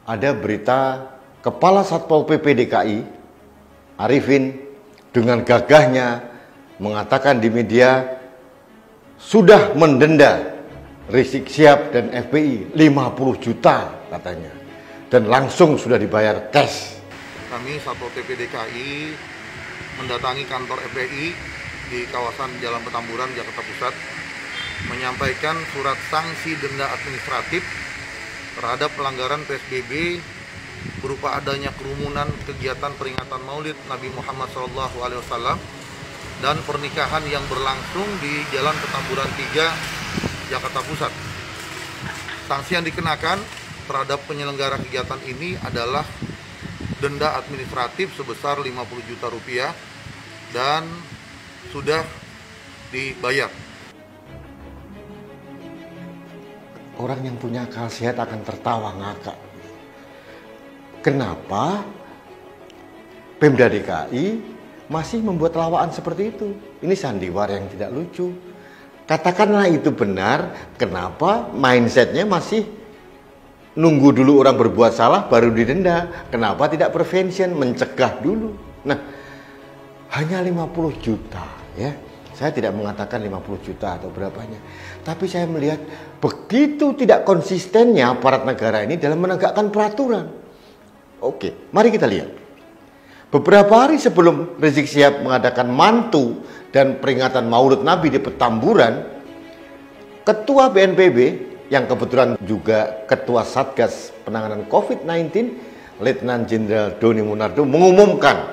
ada berita Kepala Satpol PP DKI, Arifin, dengan gagahnya mengatakan di media sudah mendenda Rizik Syihab dan FPI 50 juta katanya. Dan langsung sudah dibayar cash. Kami Satpol PP DKI mendatangi kantor FPI di kawasan Jalan Petamburan, Jakarta Pusat, menyampaikan surat sanksi denda administratif terhadap pelanggaran PSBB berupa adanya kerumunan kegiatan peringatan Maulid Nabi Muhammad SAW dan pernikahan yang berlangsung di Jalan Petamburan 3, Jakarta Pusat. Sanksi yang dikenakan terhadap penyelenggara kegiatan ini adalah denda administratif sebesar 50 juta rupiah dan sudah dibayar. Orang yang punya akal sehat akan tertawa ngakak. Kenapa Pemda DKI masih membuat lawaan seperti itu? Ini sandiwara yang tidak lucu. Katakanlah itu benar, kenapa mindsetnya masih nunggu dulu orang berbuat salah baru didenda? Kenapa tidak prevention, mencegah dulu? Nah, hanya 50 juta ya. Saya tidak mengatakan 50 juta atau berapanya. Tapi saya melihat begitu tidak konsistennya aparat negara ini dalam menegakkan peraturan. Oke, mari kita lihat. Beberapa hari sebelum Rizik Syihab mengadakan mantu dan peringatan Maulid Nabi di Petamburan, Ketua BNPB yang kebetulan juga Ketua Satgas Penanganan COVID-19, Letnan Jenderal Doni Monardo mengumumkan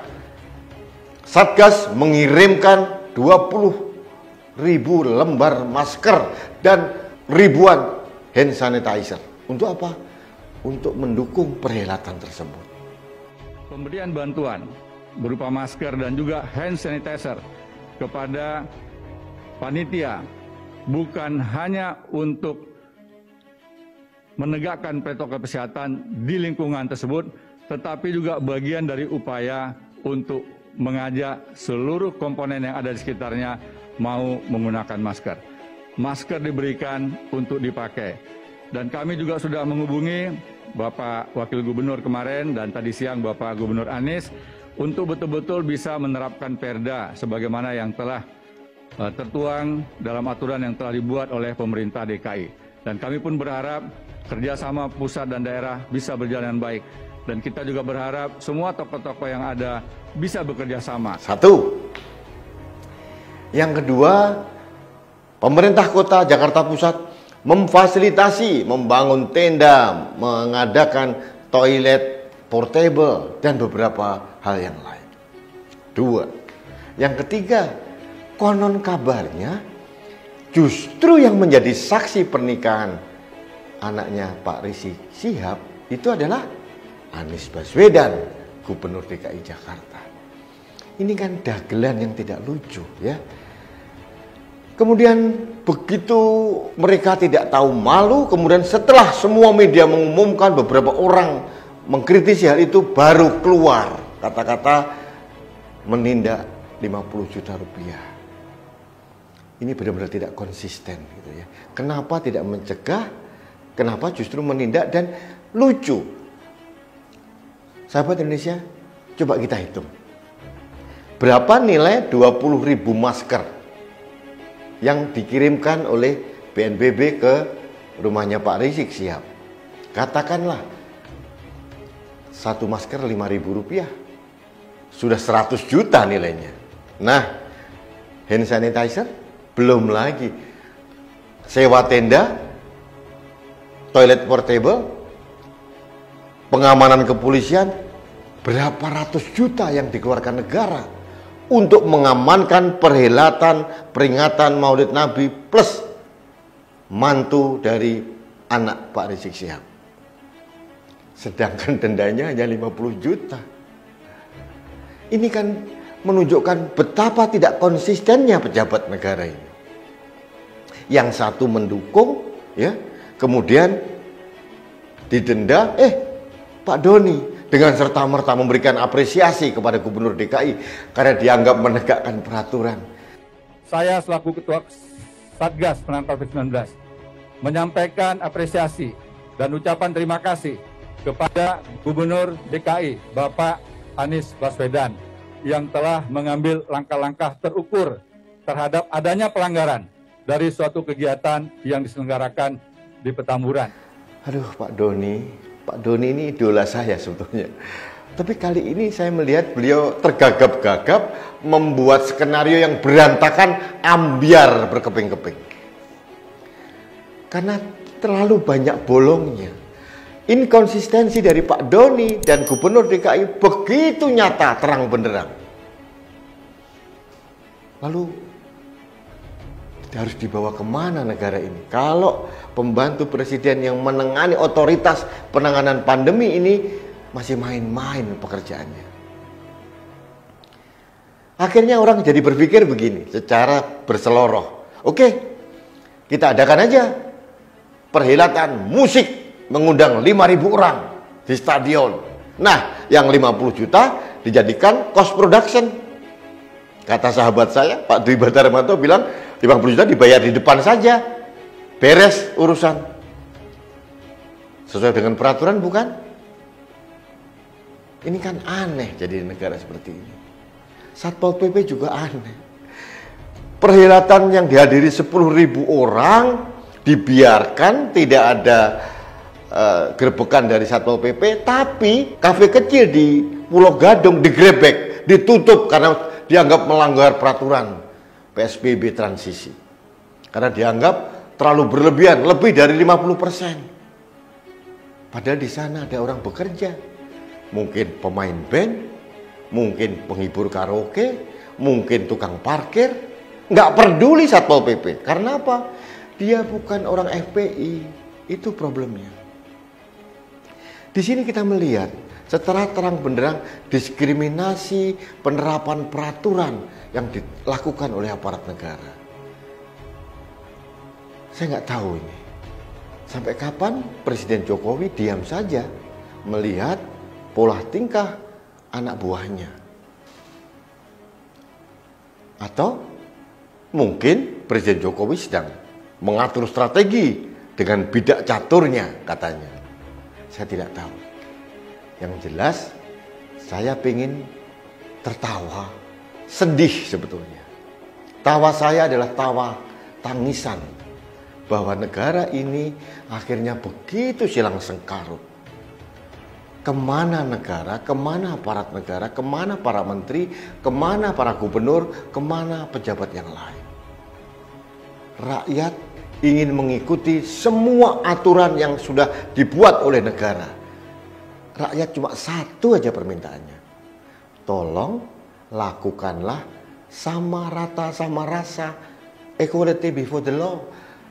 Satgas mengirimkan 20.000 lembar masker dan ribuan hand sanitizer. Untuk apa? Untuk mendukung perhelatan tersebut. Pemberian bantuan berupa masker dan juga hand sanitizer kepada panitia bukan hanya untuk menegakkan protokol kesehatan di lingkungan tersebut, tetapi juga bagian dari upaya untuk mengajak seluruh komponen yang ada di sekitarnya mau menggunakan masker. Masker diberikan untuk dipakai. Dan kami juga sudah menghubungi Bapak Wakil Gubernur kemarin dan tadi siang Bapak Gubernur Anies untuk betul-betul bisa menerapkan Perda sebagaimana yang telah tertuang dalam aturan yang telah dibuat oleh pemerintah DKI. Dan kami pun berharap kerjasama pusat dan daerah bisa berjalan baik. Dan kita juga berharap semua tokoh-tokoh yang ada bisa bekerja sama. Satu. Yang kedua, pemerintah kota Jakarta Pusat memfasilitasi, membangun tenda, mengadakan toilet portable, dan beberapa hal yang lain. Dua. Yang ketiga, konon kabarnya justru yang menjadi saksi pernikahan anaknya Pak Rizik Syihab itu adalah Anies Baswedan, Gubernur DKI Jakarta. Ini kan dagelan yang tidak lucu ya. Kemudian begitu mereka tidak tahu malu, kemudian setelah semua media mengumumkan, beberapa orang mengkritisi hal itu, baru keluar kata-kata menindak 50 juta rupiah. Ini benar-benar tidak konsisten gitu ya. Kenapa tidak mencegah? Kenapa justru menindak? Dan lucu, sahabat Indonesia, coba kita hitung. Berapa nilai 20.000 masker yang dikirimkan oleh BNPB ke rumahnya Pak Rizik Syihab? Katakanlah satu masker 5.000 rupiah, sudah 100 juta nilainya. Nah, hand sanitizer belum lagi sewa tenda, toilet portable, pengamanan kepolisian, berapa ratus juta yang dikeluarkan negara untuk mengamankan perhelatan peringatan Maulid Nabi plus mantu dari anak Pak Rizik Syihab. Sedangkan dendanya hanya 50 juta. Ini kan menunjukkan betapa tidak konsistennya pejabat negara ini. Yang satu mendukung, ya, kemudian didenda, Pak Doni dengan serta-merta memberikan apresiasi kepada Gubernur DKI karena dianggap menegakkan peraturan. Saya selaku Ketua Satgas Penanganan COVID-19 menyampaikan apresiasi dan ucapan terima kasih kepada Gubernur DKI, Bapak Anies Baswedan, yang telah mengambil langkah-langkah terukur terhadap adanya pelanggaran dari suatu kegiatan yang diselenggarakan di Petamburan. Aduh, Pak Doni ini idola saya sebetulnya. Tapi kali ini saya melihat beliau tergagap-gagap membuat skenario yang berantakan, ambiar berkeping-keping. Karena terlalu banyak bolongnya. Inkonsistensi dari Pak Doni dan Gubernur DKI begitu nyata, terang benderang. Lalu harus dibawa kemana negara ini? Kalau pembantu presiden yang menangani otoritas penanganan pandemi ini masih main-main pekerjaannya. Akhirnya orang jadi berpikir begini, secara berseloroh. Oke, kita adakan aja perhelatan musik mengundang 5.000 orang di stadion. Nah, yang 50 juta dijadikan cost production. Kata sahabat saya, Pak Dwi Badarmanto bilang 50 juta dibayar di depan saja. Beres urusan. Sesuai dengan peraturan bukan? Ini kan aneh jadi negara seperti ini. Satpol PP juga aneh. Perhelatan yang dihadiri 10.000 orang dibiarkan, tidak ada gerebekan dari Satpol PP, tapi kafe kecil di Pulau Gadung digrebek, ditutup karena dianggap melanggar peraturan PSBB transisi. Karena dianggap terlalu berlebihan, lebih dari 50%. Padahal di sana ada orang bekerja. Mungkin pemain band, mungkin penghibur karaoke, mungkin tukang parkir. Nggak peduli Satpol PP. Karena apa? Dia bukan orang FPI. Itu problemnya. Di sini kita melihat secara terang benderang diskriminasi penerapan peraturan yang dilakukan oleh aparat negara. Saya nggak tahu ini. Sampai kapan Presiden Jokowi diam saja melihat pola tingkah anak buahnya. Atau mungkin Presiden Jokowi sedang mengatur strategi dengan bidak caturnya katanya. Saya tidak tahu. Yang jelas saya ingin tertawa, sedih sebetulnya. Tawa saya adalah tawa tangisan bahwa negara ini akhirnya begitu silang sengkarut. Kemana negara, kemana aparat negara, kemana para menteri, kemana para gubernur, kemana pejabat yang lain. Rakyat ingin mengikuti semua aturan yang sudah dibuat oleh negara. Rakyat cuma satu aja permintaannya. Tolong lakukanlah sama rata sama rasa, equality before the law.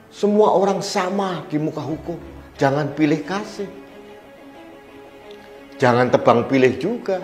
Semua orang sama di muka hukum. Jangan pilih kasih. Jangan tebang pilih juga.